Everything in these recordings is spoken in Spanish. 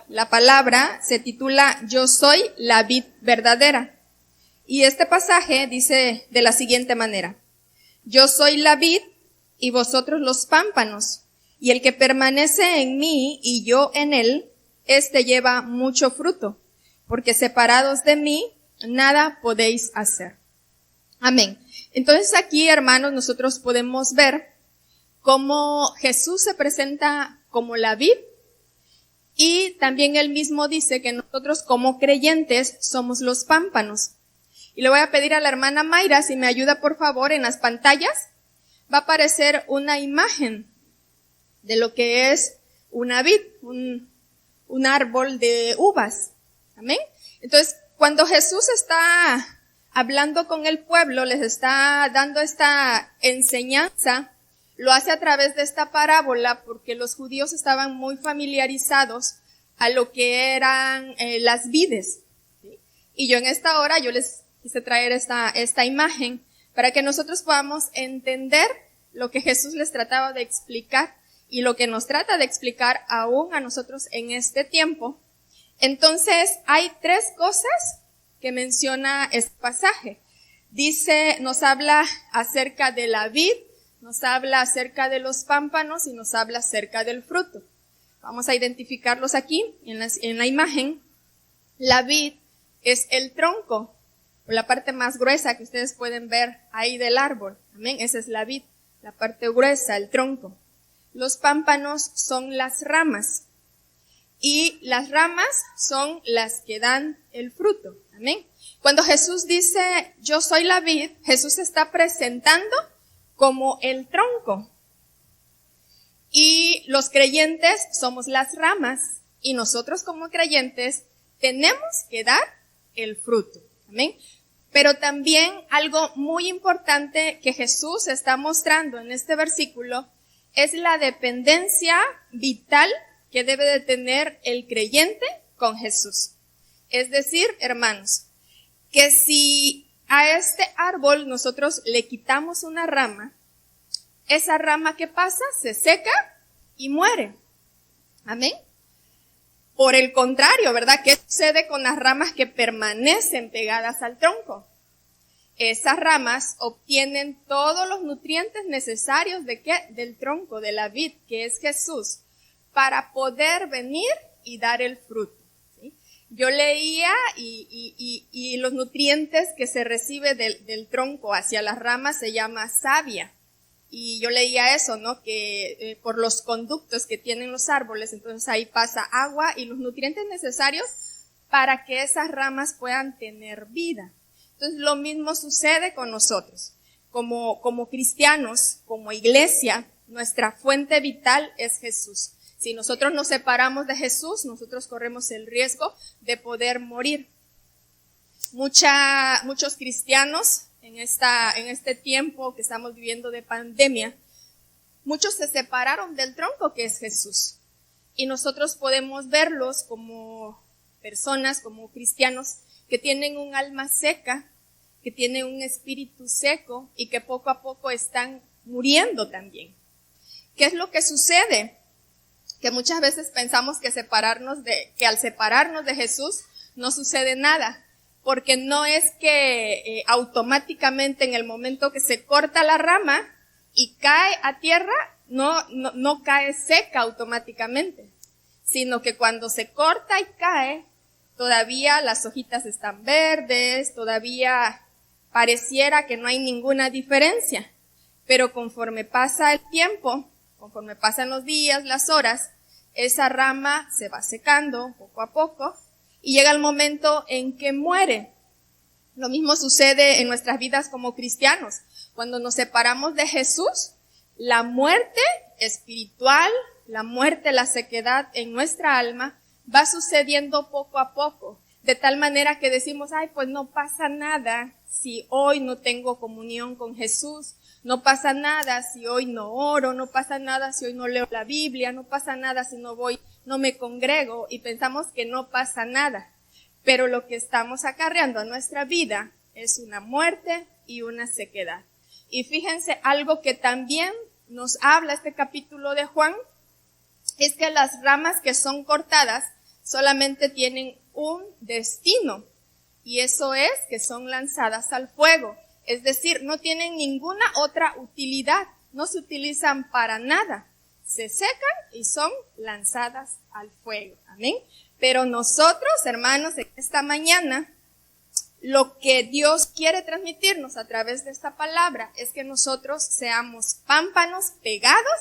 la palabra se titula Yo soy la vid verdadera. Y este pasaje dice de la siguiente manera: Yo soy la vid y vosotros los pámpanos, y el que permanece en mí y yo en él, éste lleva mucho fruto, porque separados de mí nada podéis hacer. Amén. Entonces aquí, hermanos, nosotros podemos ver cómo Jesús se presenta como la vid, y también él mismo dice que nosotros como creyentes somos los pámpanos. Y le voy a pedir a la hermana Mayra si me ayuda por favor en las pantallas. Va a aparecer una imagen de lo que es una vid, un árbol de uvas. Amén. Entonces, cuando Jesús está hablando con el pueblo, les está dando esta enseñanza, lo hace a través de esta parábola porque los judíos estaban muy familiarizados a lo que eran las vides. ¿Sí? Y yo en esta hora, yo les quise traer esta imagen para que nosotros podamos entender lo que Jesús les trataba de explicar y lo que nos trata de explicar aún a nosotros en este tiempo. Entonces, hay tres cosas que menciona este pasaje. Dice, nos habla acerca de la vid, nos habla acerca de los pámpanos y nos habla acerca del fruto. Vamos a identificarlos aquí en la imagen. La vid es el tronco, o la parte más gruesa que ustedes pueden ver ahí del árbol. Amén. Esa es la vid, la parte gruesa, el tronco. Los pámpanos son las ramas. Y las ramas son las que dan el fruto. Amén. Cuando Jesús dice, yo soy la vid, Jesús se está presentando como el tronco. Y los creyentes somos las ramas. Y nosotros como creyentes tenemos que dar el fruto. Amén. Pero también algo muy importante que Jesús está mostrando en este versículo es la dependencia vital que debe de tener el creyente con Jesús. Es decir, hermanos, que si a este árbol nosotros le quitamos una rama, esa rama, ¿qué pasa? Se seca y muere. Amén. Por el contrario, ¿verdad? ¿Qué sucede con las ramas que permanecen pegadas al tronco? Esas ramas obtienen todos los nutrientes necesarios ¿de qué? Del tronco, de la vid, que es Jesús, para poder venir y dar el fruto. ¿Sí? Yo leía y los nutrientes que se recibe del tronco hacia las ramas se llama savia. Y yo leía eso, ¿no? Que por los conductos que tienen los árboles, entonces ahí pasa agua y los nutrientes necesarios para que esas ramas puedan tener vida. Entonces lo mismo sucede con nosotros. Como cristianos, como iglesia, nuestra fuente vital es Jesús. Si nosotros nos separamos de Jesús, nosotros corremos el riesgo de poder morir. Muchos cristianos en este tiempo que estamos viviendo de pandemia, muchos se separaron del tronco que es Jesús. Y nosotros podemos verlos como personas, como cristianos, que tienen un alma seca, que tienen un espíritu seco y que poco a poco están muriendo también. ¿Qué es lo que sucede? Que muchas veces pensamos que al separarnos de Jesús no sucede nada, porque no es que automáticamente en el momento que se corta la rama y cae a tierra, no cae seca automáticamente, sino que cuando se corta y cae, todavía las hojitas están verdes, todavía pareciera que no hay ninguna diferencia. Pero conforme pasa el tiempo, conforme pasan los días, las horas, esa rama se va secando poco a poco y llega el momento en que muere. Lo mismo sucede en nuestras vidas como cristianos. Cuando nos separamos de Jesús, la muerte espiritual, la muerte, la sequedad en nuestra alma va sucediendo poco a poco, de tal manera que decimos, pues no pasa nada si hoy no tengo comunión con Jesús, no pasa nada si hoy no oro, no pasa nada si hoy no leo la Biblia, no pasa nada si no me congrego, y pensamos que no pasa nada. Pero lo que estamos acarreando a nuestra vida es una muerte y una sequedad. Y fíjense, algo que también nos habla este capítulo de Juan, es que las ramas que son cortadas solamente tienen un destino, y eso es que son lanzadas al fuego. Es decir, no tienen ninguna otra utilidad, no se utilizan para nada. Se secan y son lanzadas al fuego. Amén. Pero nosotros, hermanos, esta mañana, lo que Dios quiere transmitirnos a través de esta palabra es que nosotros seamos pámpanos pegados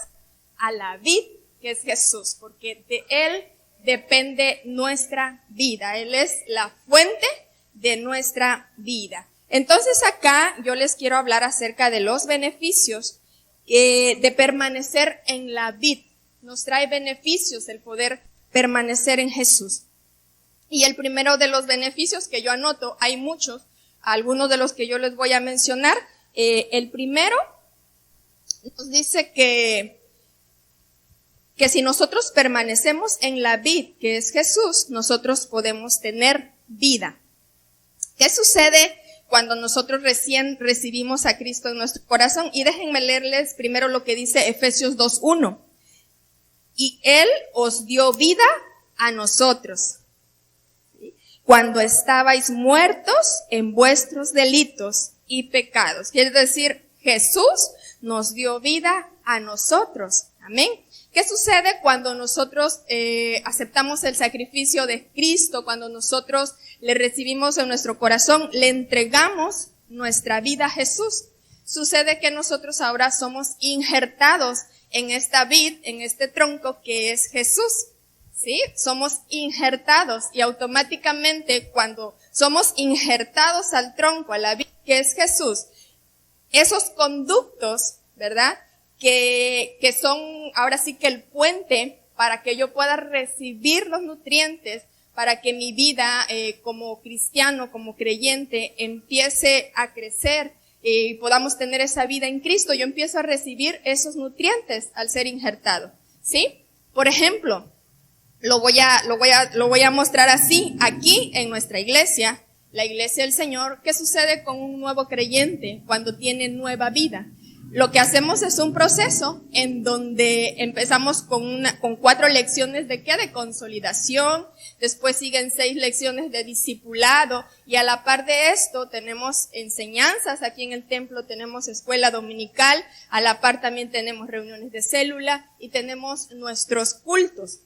a la vid, que es Jesús, porque de Él depende nuestra vida. Él es la fuente de nuestra vida. Entonces acá yo les quiero hablar acerca de los beneficios de permanecer en la vid. Nos trae beneficios el poder permanecer en Jesús. Y el primero de los beneficios que yo anoto, hay muchos, algunos de los que yo les voy a mencionar. El primero nos dice que si nosotros permanecemos en la vid, que es Jesús, nosotros podemos tener vida. ¿Qué sucede cuando nosotros recién recibimos a Cristo en nuestro corazón? Y déjenme leerles primero lo que dice Efesios 2:1. Y Él os dio vida a nosotros, cuando estabais muertos en vuestros delitos y pecados. Quiere decir, Jesús nos dio vida a nosotros. Amén. ¿Qué sucede cuando nosotros aceptamos el sacrificio de Cristo? Cuando nosotros le recibimos en nuestro corazón, le entregamos nuestra vida a Jesús. Sucede que nosotros ahora somos injertados en esta vid, en este tronco que es Jesús. ¿Sí? Somos injertados, y automáticamente cuando somos injertados al tronco, a la vid que es Jesús, esos conductos, ¿verdad? Que son ahora sí que el puente para que yo pueda recibir los nutrientes, para que mi vida como cristiano, como creyente, empiece a crecer y podamos tener esa vida en Cristo. Yo empiezo a recibir esos nutrientes al ser injertado. ¿Sí? Por ejemplo, lo voy a mostrar así. Aquí en nuestra iglesia, la iglesia del Señor, ¿qué sucede con un nuevo creyente cuando tiene nueva vida? Lo que hacemos es un proceso en donde empezamos con 4 lecciones de ¿qué? De consolidación, después siguen 6 lecciones de discipulado, y a la par de esto tenemos enseñanzas. Aquí en el templo tenemos escuela dominical, a la par también tenemos reuniones de célula y tenemos nuestros cultos.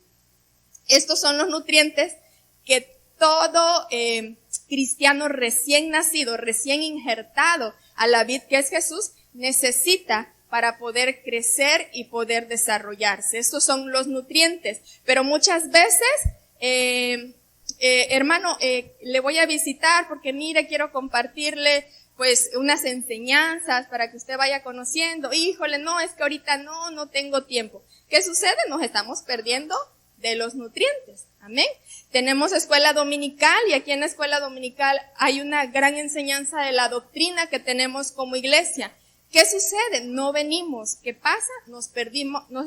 Estos son los nutrientes que todo cristiano recién nacido, recién injertado a la vid que es Jesús, necesita para poder crecer y poder desarrollarse. Estos son los nutrientes. Pero muchas veces, hermano, le voy a visitar porque mire, quiero compartirle pues unas enseñanzas para que usted vaya conociendo. Híjole, no, es que ahorita no tengo tiempo. ¿Qué sucede? Nos estamos perdiendo de los nutrientes. Amén. Tenemos escuela dominical, y aquí en la escuela dominical hay una gran enseñanza de la doctrina que tenemos como iglesia. ¿Qué sucede? No venimos. ¿Qué pasa? Nos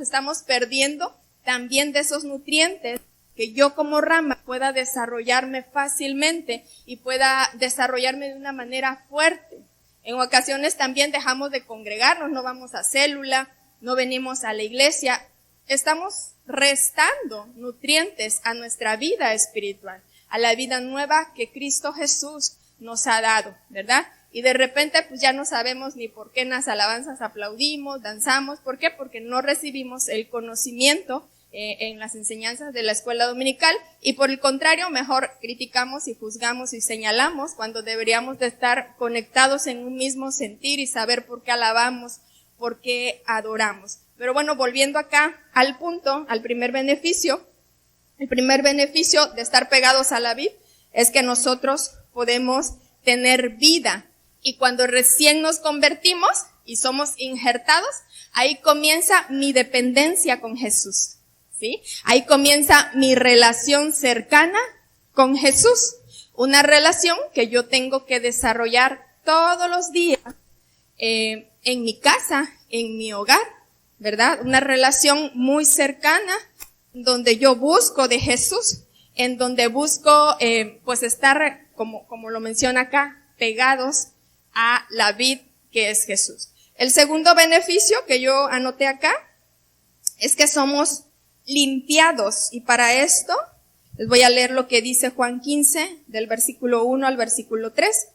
estamos perdiendo también de esos nutrientes, que yo como rama pueda desarrollarme fácilmente y pueda desarrollarme de una manera fuerte. En ocasiones también dejamos de congregarnos, no vamos a célula, no venimos a la iglesia. Estamos restando nutrientes a nuestra vida espiritual, a la vida nueva que Cristo Jesús nos ha dado, ¿verdad? Y de repente pues ya no sabemos ni por qué en las alabanzas aplaudimos, danzamos. ¿Por qué? Porque no recibimos el conocimiento en las enseñanzas de la escuela dominical, y por el contrario mejor criticamos y juzgamos y señalamos, cuando deberíamos de estar conectados en un mismo sentir y saber por qué alabamos, por qué adoramos. Pero bueno, volviendo acá al punto, al primer beneficio, el primer beneficio de estar pegados a la vid es que nosotros podemos tener vida. Y cuando recién nos convertimos y somos injertados, ahí comienza mi dependencia con Jesús, ¿sí? Ahí comienza mi relación cercana con Jesús. Una relación que yo tengo que desarrollar todos los días en mi casa, en mi hogar, ¿verdad? Una relación muy cercana donde yo busco de Jesús, en donde busco pues estar, como lo menciona acá, pegados a la vid que es Jesús. El segundo beneficio que yo anoté acá es que somos limpiados, y para esto Les voy a leer lo que dice Juan 15, del versículo 1 al versículo 3.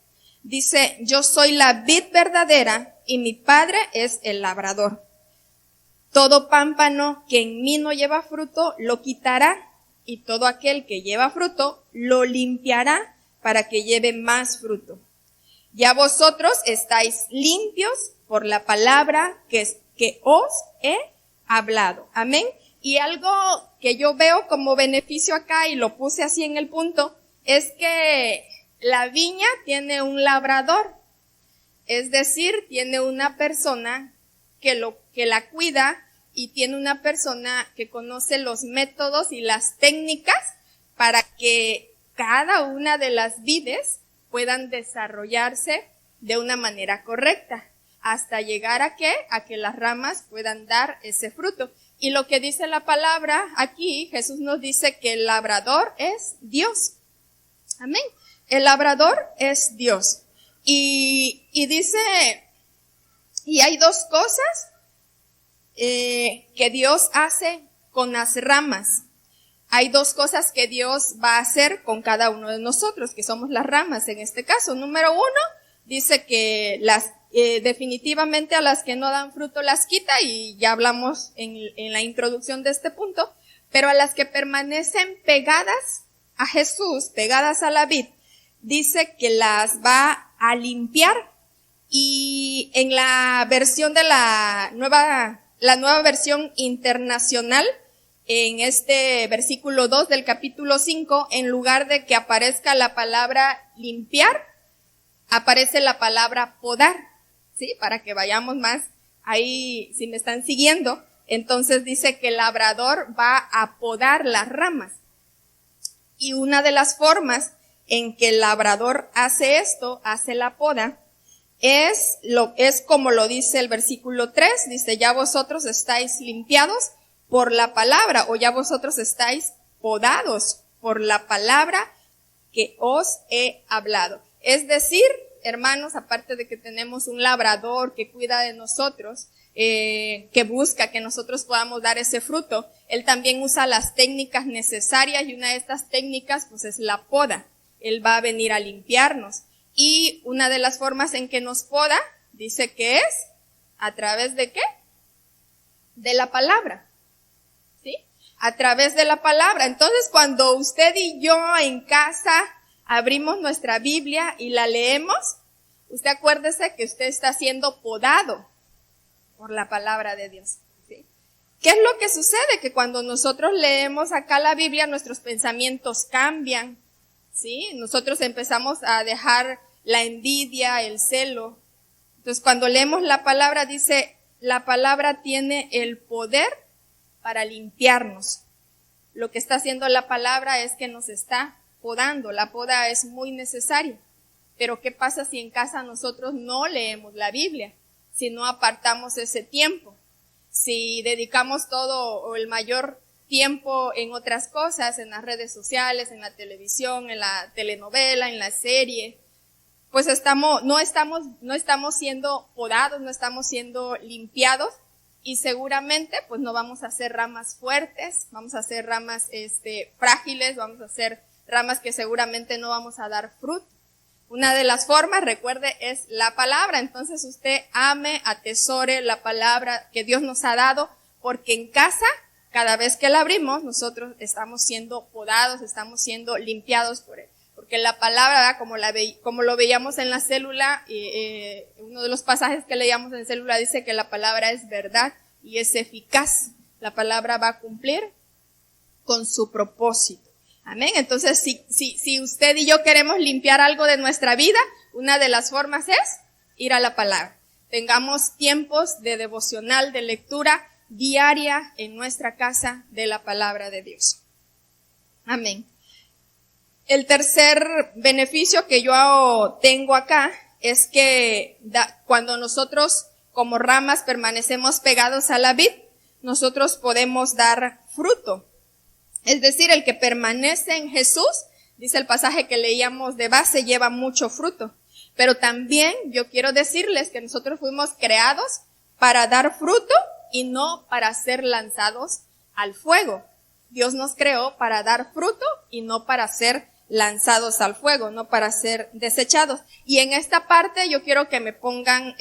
Dice, yo soy la vid verdadera y mi Padre es el labrador. Todo pámpano que en mí no lleva fruto lo quitará, y todo aquel que lleva fruto lo limpiará para que lleve más fruto. Ya vosotros estáis limpios por la palabra que os he hablado. Amén. Y algo que yo veo como beneficio acá, y lo puse así en el punto, es que la viña tiene un labrador. Es decir, tiene una persona que la cuida, y tiene una persona que conoce los métodos y las técnicas para que cada una de las vides puedan desarrollarse de una manera correcta, hasta llegar a que las ramas puedan dar ese fruto. Y lo que dice la palabra aquí, Jesús nos dice que el labrador es Dios. Amén. El labrador es Dios. Y dice, y hay dos cosas que Dios hace con las ramas. Hay dos cosas que Dios va a hacer con cada uno de nosotros, que somos las ramas en este caso. Número 1, dice que definitivamente a las que no dan fruto las quita, y ya hablamos en la introducción de este punto, pero a las que permanecen pegadas a Jesús, pegadas a la vid, dice que las va a limpiar. Y en la versión de la nueva versión internacional, en este versículo 2 del capítulo 5, en lugar de que aparezca la palabra limpiar, aparece la palabra podar, ¿sí? Para que vayamos más ahí, si me están siguiendo. Entonces dice que el labrador va a podar las ramas. Y una de las formas en que el labrador hace esto, hace la poda, es como lo dice el versículo 3, dice, ya vosotros estáis limpiados por la palabra, o ya vosotros estáis podados por la palabra que os he hablado. Es decir, hermanos, aparte de que tenemos un labrador que cuida de nosotros, que busca que nosotros podamos dar ese fruto, él también usa las técnicas necesarias, y una de estas técnicas pues es la poda. Él va a venir a limpiarnos. Y una de las formas en que nos poda, dice que es a través de ¿qué? De la palabra. ¿Sí? A través de la palabra. Entonces, cuando usted y yo en casa abrimos nuestra Biblia y la leemos, usted acuérdese que usted está siendo podado por la palabra de Dios. ¿Sí? ¿Qué es lo que sucede? Que cuando nosotros leemos acá la Biblia, nuestros pensamientos cambian. ¿Sí? Nosotros empezamos a dejar la envidia, el celo. Entonces, cuando leemos la palabra, dice, la palabra tiene el poder para limpiarnos. Lo que está haciendo la palabra es que nos está podando. La poda es muy necesaria. Pero ¿qué pasa si en casa nosotros no leemos la Biblia? Si no apartamos ese tiempo. Si dedicamos todo o el mayor tiempo en otras cosas, en las redes sociales, en la televisión, en la telenovela, en la serie, pues no estamos siendo podados, no estamos siendo limpiados, y seguramente pues no vamos a hacer ramas fuertes, vamos a hacer ramas frágiles, vamos a hacer ramas que seguramente no vamos a dar fruto. Una de las formas, recuerde, es la palabra. Entonces usted ame, atesore la palabra que Dios nos ha dado, porque en casa, cada vez que la abrimos, nosotros estamos siendo podados, estamos siendo limpiados por Él. Porque la palabra, como lo veíamos en la célula, uno de los pasajes que leíamos en célula dice que la palabra es verdad y es eficaz. La palabra va a cumplir con su propósito. Amén. Entonces, si usted y yo queremos limpiar algo de nuestra vida, una de las formas es ir a la palabra. Tengamos tiempos de devocional, de lectura diaria en nuestra casa de la palabra de Dios. Amén. El tercer beneficio que yo tengo acá es que cuando nosotros como ramas permanecemos pegados a la vid, nosotros podemos dar fruto. Es decir, el que permanece en Jesús, dice el pasaje que leíamos de base, lleva mucho fruto. Pero también yo quiero decirles que nosotros fuimos creados para dar fruto y no para ser lanzados al fuego. Dios nos creó para dar fruto y no para ser lanzados al fuego, no para ser desechados. Y en esta parte yo quiero que me pongan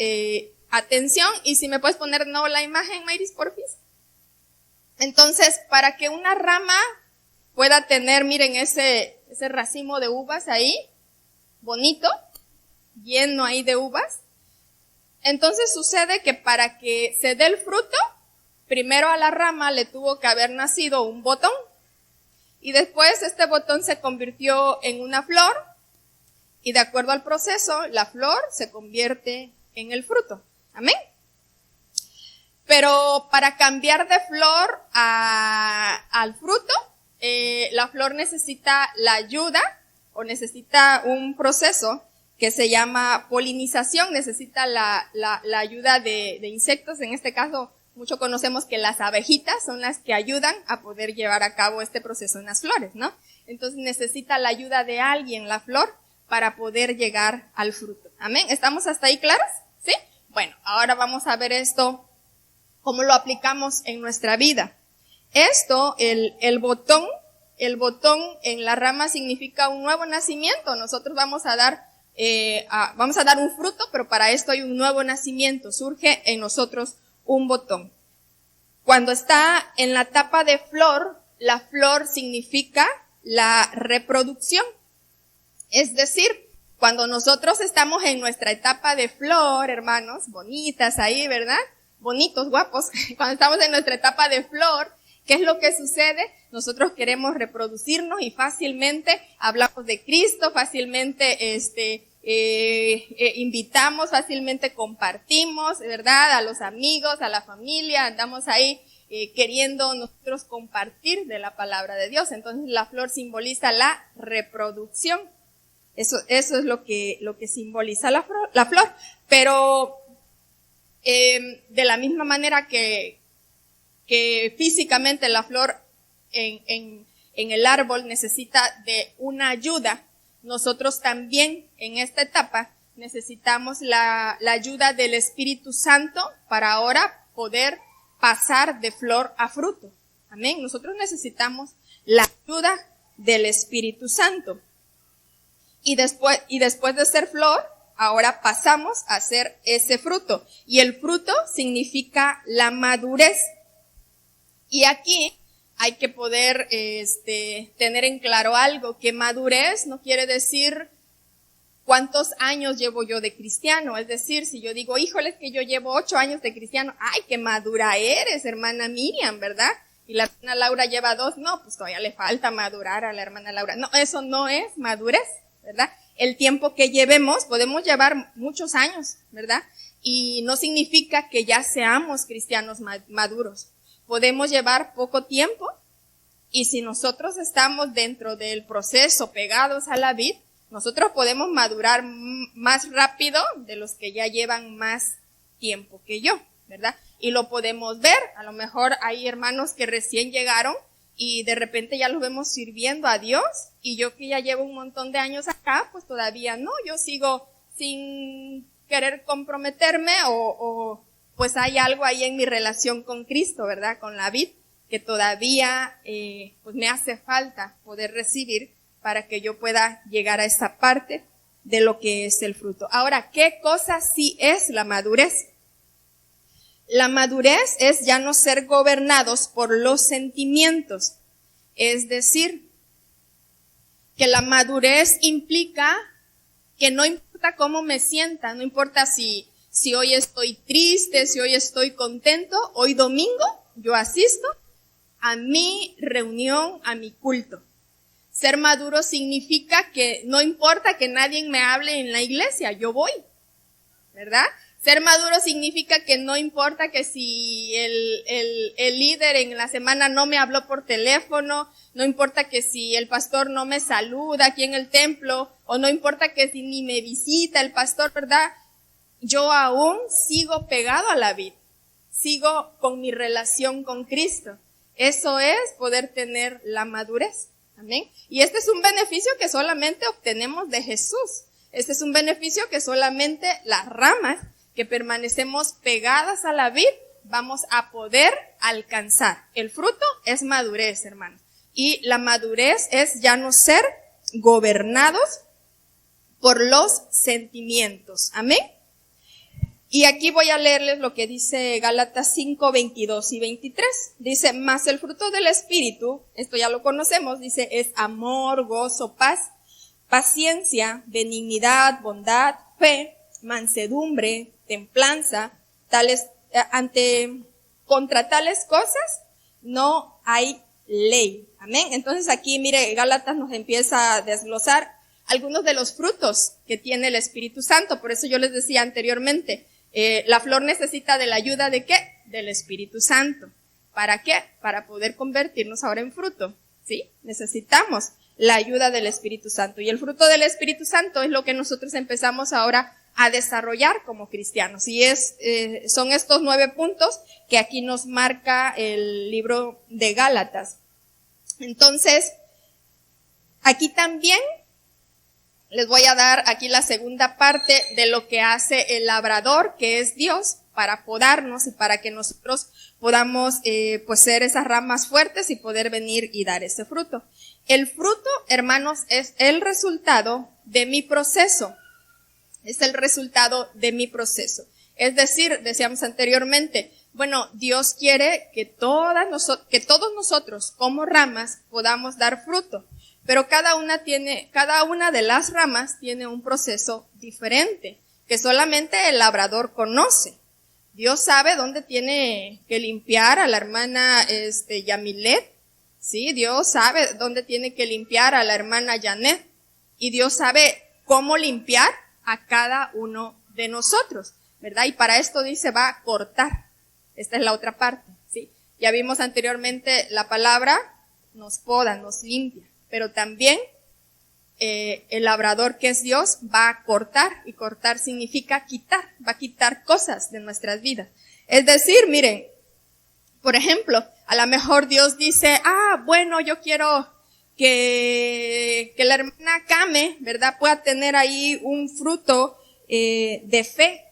atención, y si me puedes poner de nuevo la imagen, Mayris, porfis. Entonces, para que una rama pueda tener, miren, ese racimo de uvas ahí, bonito, lleno ahí de uvas, entonces sucede que para que se dé el fruto, primero a la rama le tuvo que haber nacido un botón, y después este botón se convirtió en una flor, y de acuerdo al proceso, la flor se convierte en el fruto. Amén. Pero para cambiar de flor al fruto, la flor necesita la ayuda, o necesita un proceso que se llama polinización, necesita la ayuda de insectos. En este caso, mucho conocemos que las abejitas son las que ayudan a poder llevar a cabo este proceso en las flores, ¿no? Entonces necesita la ayuda de alguien, la flor, para poder llegar al fruto. Amén. ¿Estamos hasta ahí claros? ¿Sí? Bueno, ahora vamos a ver esto, cómo lo aplicamos en nuestra vida. Esto, el botón en la rama significa un nuevo nacimiento. Nosotros vamos a dar un fruto, pero para esto hay un nuevo nacimiento. Surge en nosotros un botón. Cuando está en la etapa de flor, la flor significa la reproducción. Es decir, cuando nosotros estamos en nuestra etapa de flor, hermanos, bonitas ahí, ¿verdad? Bonitos, guapos. Cuando estamos en nuestra etapa de flor, ¿qué es lo que sucede? Nosotros queremos reproducirnos y fácilmente hablamos de Cristo, fácilmente invitamos, fácilmente compartimos, ¿verdad? A los amigos, a la familia, andamos ahí queriendo nosotros compartir de la palabra de Dios. Entonces la flor simboliza la reproducción. Eso es lo que simboliza la flor. Pero de la misma manera que físicamente la flor en el árbol necesita de una ayuda, nosotros también en esta etapa necesitamos la ayuda del Espíritu Santo para ahora poder pasar de flor a fruto. Amén. Nosotros necesitamos la ayuda del Espíritu Santo. Y después de ser flor, ahora pasamos a ser ese fruto. Y el fruto significa la madurez. Y aquí hay que poder tener en claro algo, que madurez no quiere decir cuántos años llevo yo de cristiano. Es decir, si yo digo, híjole, es que yo llevo 8 años de cristiano, ¡ay, qué madura eres, hermana Miriam!, ¿verdad? Y la hermana Laura lleva 2, no, pues todavía le falta madurar a la hermana Laura. No, eso no es madurez, ¿verdad? El tiempo que llevemos, podemos llevar muchos años, ¿verdad? Y no significa que ya seamos cristianos maduros. Podemos llevar poco tiempo, y si nosotros estamos dentro del proceso pegados a la vid, nosotros podemos madurar más rápido de los que ya llevan más tiempo que yo, ¿verdad? Y lo podemos ver. A lo mejor hay hermanos que recién llegaron y de repente ya los vemos sirviendo a Dios, y yo que ya llevo un montón de años acá, pues todavía no, yo sigo sin querer comprometerme, o pues hay algo ahí en mi relación con Cristo, ¿verdad? Con la vid, que todavía pues me hace falta poder recibir para que yo pueda llegar a esa parte de lo que es el fruto. Ahora, ¿qué cosa sí es la madurez? La madurez es ya no ser gobernados por los sentimientos. Es decir, que la madurez implica que no importa cómo me sienta, no importa si hoy estoy triste, si hoy estoy contento, hoy domingo yo asisto a mi reunión, a mi culto. Ser maduro significa que no importa que nadie me hable en la iglesia, yo voy, ¿verdad? Ser maduro significa que no importa que si el líder en la semana no me habló por teléfono, no importa que si el pastor no me saluda aquí en el templo, o no importa que si ni me visita el pastor, ¿verdad? Yo aún sigo pegado a la vid, sigo con mi relación con Cristo. Eso es poder tener la madurez. Amén. Y este es un beneficio que solamente obtenemos de Jesús. Este es un beneficio que solamente las ramas que permanecemos pegadas a la vid vamos a poder alcanzar. El fruto es madurez, hermanos. Y la madurez es ya no ser gobernados por los sentimientos. Amén. Y aquí voy a leerles lo que dice Gálatas 5, 22 y 23. Dice, mas el fruto del Espíritu, esto ya lo conocemos, dice, es amor, gozo, paz, paciencia, benignidad, bondad, fe, mansedumbre, templanza. Contra tales cosas no hay ley. Amén. Entonces aquí, mire, Gálatas nos empieza a desglosar algunos de los frutos que tiene el Espíritu Santo. Por eso yo les decía anteriormente, la flor necesita de la ayuda ¿de qué? Del Espíritu Santo. ¿Para qué? Para poder convertirnos ahora en fruto, ¿sí? Necesitamos la ayuda del Espíritu Santo. Y el fruto del Espíritu Santo es lo que nosotros empezamos ahora a desarrollar como cristianos. Y son estos 9 puntos que aquí nos marca el libro de Gálatas. Entonces, aquí también les voy a dar aquí la segunda parte de lo que hace el labrador, que es Dios, para podarnos y para que nosotros podamos pues ser esas ramas fuertes y poder venir y dar ese fruto. El fruto, hermanos, es el resultado de mi proceso. Es el resultado de mi proceso. Es decir, decíamos anteriormente, bueno, Dios quiere que todos nosotros como ramas podamos dar fruto. Pero cada una de las ramas tiene un proceso diferente, que solamente el labrador conoce. Dios sabe dónde tiene que limpiar a la hermana Yamilet, ¿sí? Dios sabe dónde tiene que limpiar a la hermana Janet, y Dios sabe cómo limpiar a cada uno de nosotros, ¿verdad? Y para esto dice, va a cortar. Esta es la otra parte, ¿sí? Ya vimos anteriormente la palabra nos poda, nos limpia. Pero también el labrador, que es Dios, va a cortar, y cortar significa quitar, va a quitar cosas de nuestras vidas. Es decir, miren, por ejemplo, a lo mejor Dios dice, bueno, yo quiero que la hermana Kame, ¿verdad?, pueda tener ahí un fruto de fe.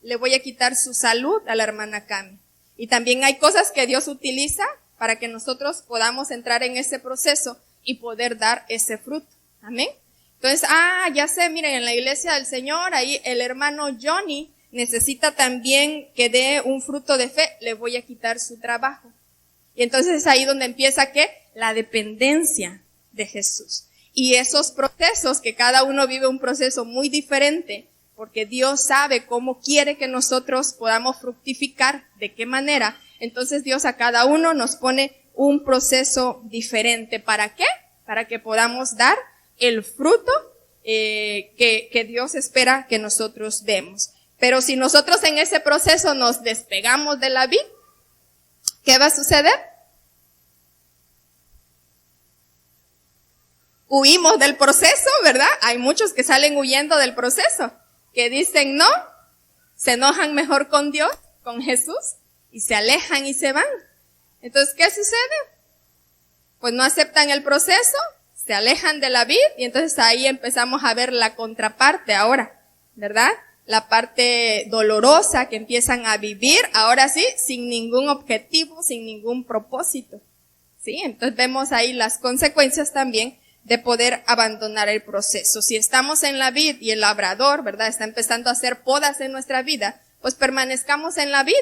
Le voy a quitar su salud a la hermana Kame. Y también hay cosas que Dios utiliza para que nosotros podamos entrar en ese proceso y poder dar ese fruto. Amén. Entonces, ya sé, miren, en la iglesia del Señor, ahí el hermano Johnny necesita también que dé un fruto de fe, le voy a quitar su trabajo. Y entonces es ahí donde empieza, ¿qué? La dependencia de Jesús. Y esos procesos, que cada uno vive un proceso muy diferente, porque Dios sabe cómo quiere que nosotros podamos fructificar, de qué manera. Entonces Dios a cada uno nos pone un proceso diferente. ¿Para qué? Para que podamos dar el fruto que Dios espera que nosotros demos. Pero si nosotros en ese proceso nos despegamos de la vid, ¿qué va a suceder? Huimos del proceso, ¿verdad? Hay muchos que salen huyendo del proceso, que dicen no, se enojan mejor con Dios, con Jesús, y se alejan y se van. Entonces, ¿qué sucede? Pues no aceptan el proceso, se alejan de la vid, y entonces ahí empezamos a ver la contraparte ahora, ¿verdad? La parte dolorosa que empiezan a vivir, ahora sí, sin ningún objetivo, sin ningún propósito, ¿sí? Entonces vemos ahí las consecuencias también de poder abandonar el proceso. Si estamos en la vid y el labrador, ¿verdad?, está empezando a hacer podas en nuestra vida, pues permanezcamos en la vid,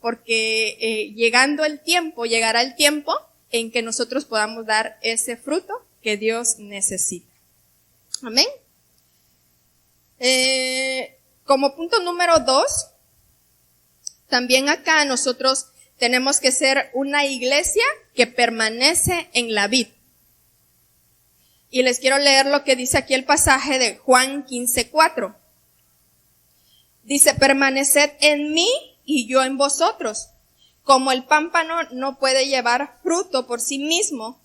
porque llegará el tiempo en que nosotros podamos dar ese fruto que Dios necesita. Amén. Como punto número 2, también acá nosotros tenemos que ser una iglesia que permanece en la vid. Y les quiero leer lo que dice aquí el pasaje de Juan 15:4. Dice, permaneced en mí y yo en vosotros. Como el pámpano no puede llevar fruto por sí mismo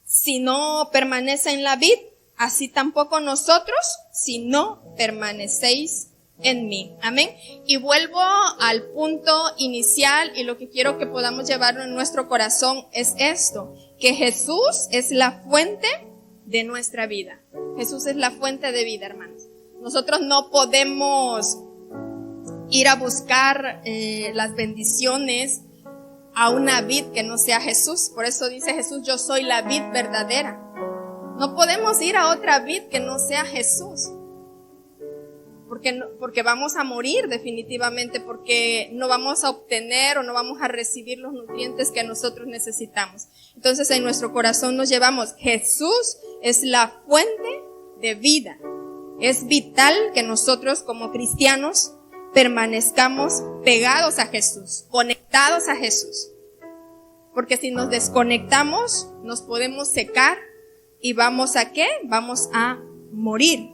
si no permanece en la vid, así tampoco nosotros si no permanecéis en mí. Amén. Y vuelvo al punto inicial, y lo que quiero que podamos llevarlo en nuestro corazón es esto, que Jesús es la fuente de nuestra vida. Jesús es la fuente de vida, hermanos. Nosotros no podemos ir a buscar las bendiciones a una vid que no sea Jesús. Por eso dice Jesús, yo soy la vid verdadera. No podemos ir a otra vid que no sea Jesús. Porque vamos a morir definitivamente, porque no vamos a obtener o no vamos a recibir los nutrientes que nosotros necesitamos. Entonces en nuestro corazón nos llevamos, Jesús es la fuente de vida. Es vital que nosotros como cristianos permanezcamos pegados a Jesús, conectados a Jesús. Porque si nos desconectamos, nos podemos secar y vamos a ¿qué? Vamos a morir.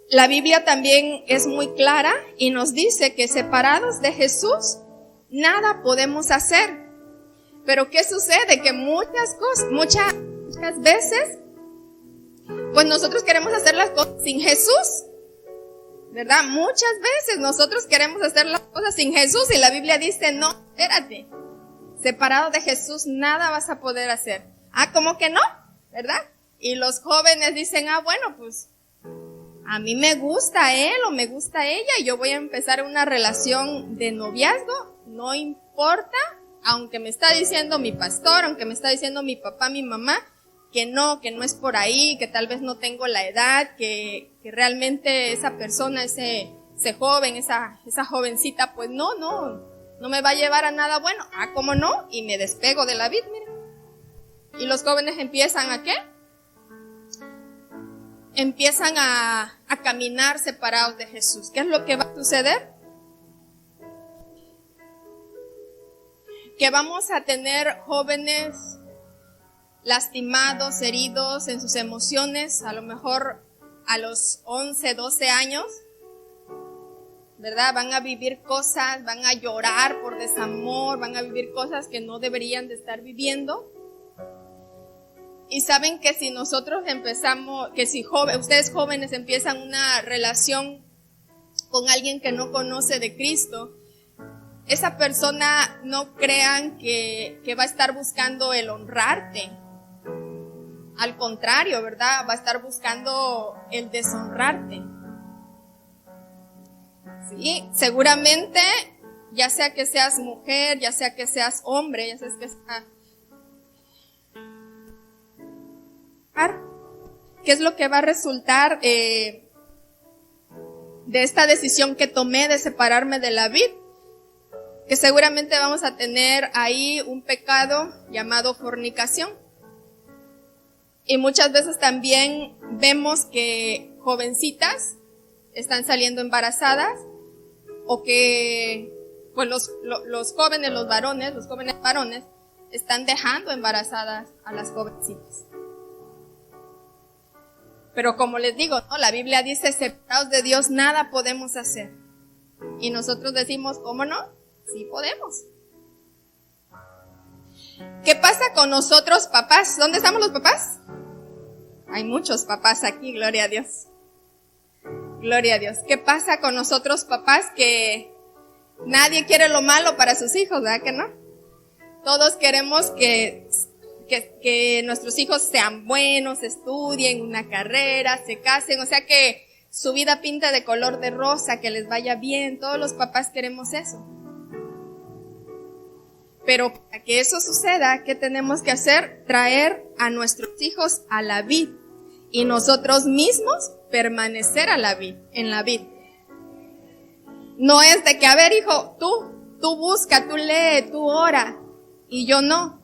La Biblia también es muy clara y nos dice que separados de Jesús, nada podemos hacer. Pero ¿qué sucede? Que muchas veces, pues nosotros queremos hacer las cosas sin Jesús, ¿verdad? Muchas veces nosotros queremos hacer las cosas sin Jesús y la Biblia dice, no, espérate, separado de Jesús nada vas a poder hacer. ¿Cómo que no? ¿Verdad? Y los jóvenes dicen, bueno, pues a mí me gusta él o me gusta ella y yo voy a empezar una relación de noviazgo, no importa, aunque me está diciendo mi pastor, aunque me está diciendo mi papá, mi mamá, que no es por ahí, que tal vez no tengo la edad, que realmente esa persona, ese joven, esa jovencita, pues no me va a llevar a nada bueno. ¿Cómo no? Y me despego de la vid, miren. Y los jóvenes empiezan ¿a qué? Empiezan a caminar separados de Jesús. ¿Qué es lo que va a suceder? Que vamos a tener jóvenes lastimados, heridos en sus emociones, a lo mejor a los 11, 12 años, ¿verdad? Van a vivir cosas, van a llorar por desamor, van a vivir cosas que no deberían de estar viviendo. Y saben que si nosotros empezamos, que si ustedes jóvenes empiezan una relación con alguien que no conoce de Cristo, esa persona no crean que va a estar buscando el honrarte. Al contrario, ¿verdad? Va a estar buscando el deshonrarte. Sí, seguramente, ya sea que seas mujer, ya sea que seas hombre, ya sea que seas... ¿Qué es lo que va a resultar de esta decisión que tomé de separarme de la vid? Que seguramente vamos a tener ahí un pecado llamado fornicación. Y muchas veces también vemos que jovencitas están saliendo embarazadas o que pues los jóvenes varones están dejando embarazadas a las jovencitas. Pero como les digo, ¿no? La Biblia dice, separados de Dios nada podemos hacer. Y nosotros decimos, ¿cómo no? Sí podemos. ¿Qué pasa con nosotros papás? ¿Dónde estamos los papás? Hay muchos papás aquí, gloria a Dios. Gloria a Dios. ¿Qué pasa con nosotros papás? Que nadie quiere lo malo para sus hijos, ¿verdad que no? Todos queremos que nuestros hijos sean buenos, estudien una carrera, se casen, o sea que su vida pinta de color de rosa, que les vaya bien. Todos los papás queremos eso. Pero para que eso suceda, ¿qué tenemos que hacer? Traer a nuestros hijos a la vid y nosotros mismos permanecer en la vid. No es de que, a ver, hijo, tú busca, tú lee, tú ora y yo no.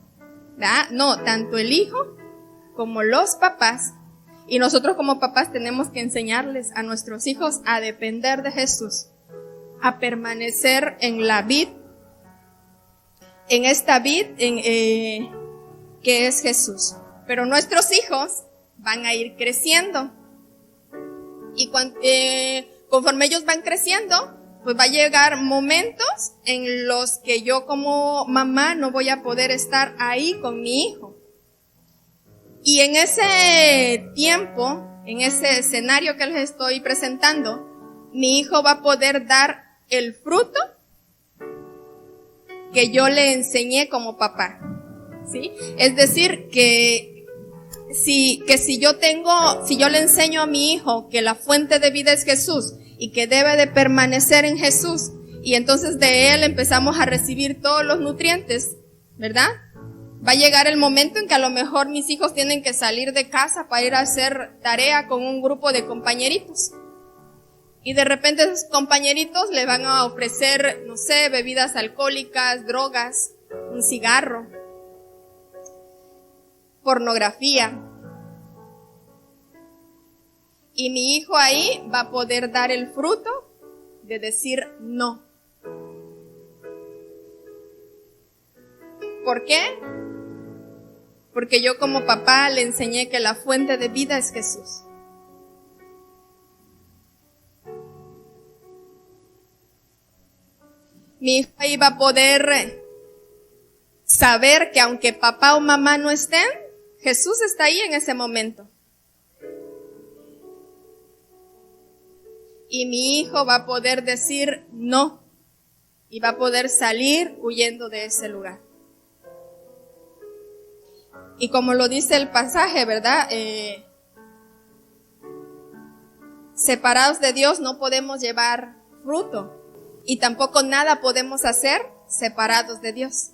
¿Verdad? No, tanto el hijo como los papás y nosotros como papás tenemos que enseñarles a nuestros hijos a depender de Jesús, a permanecer en la vid, en esta vid que es Jesús. Pero nuestros hijos van a ir creciendo y conforme ellos van creciendo, pues va a llegar momentos en los que yo como mamá no voy a poder estar ahí con mi hijo. Y en ese tiempo, en ese escenario que les estoy presentando, mi hijo va a poder dar el fruto que yo le enseñé como papá. ¿Sí? Es decir, que si yo le enseño a mi hijo que la fuente de vida es Jesús, y que debe de permanecer en Jesús, y entonces de Él empezamos a recibir todos los nutrientes, ¿verdad? Va a llegar el momento en que a lo mejor mis hijos tienen que salir de casa para ir a hacer tarea con un grupo de compañeritos. Y de repente esos compañeritos le van a ofrecer, no sé, bebidas alcohólicas, drogas, un cigarro, pornografía. Y mi hijo ahí va a poder dar el fruto de decir no. ¿Por qué? Porque yo como papá le enseñé que la fuente de vida es Jesús. Mi hijo ahí va a poder saber que aunque papá o mamá no estén, Jesús está ahí en ese momento. Y mi hijo va a poder decir no y va a poder salir huyendo de ese lugar. Y como lo dice el pasaje, ¿verdad? Separados de Dios no podemos llevar fruto y tampoco nada podemos hacer separados de Dios.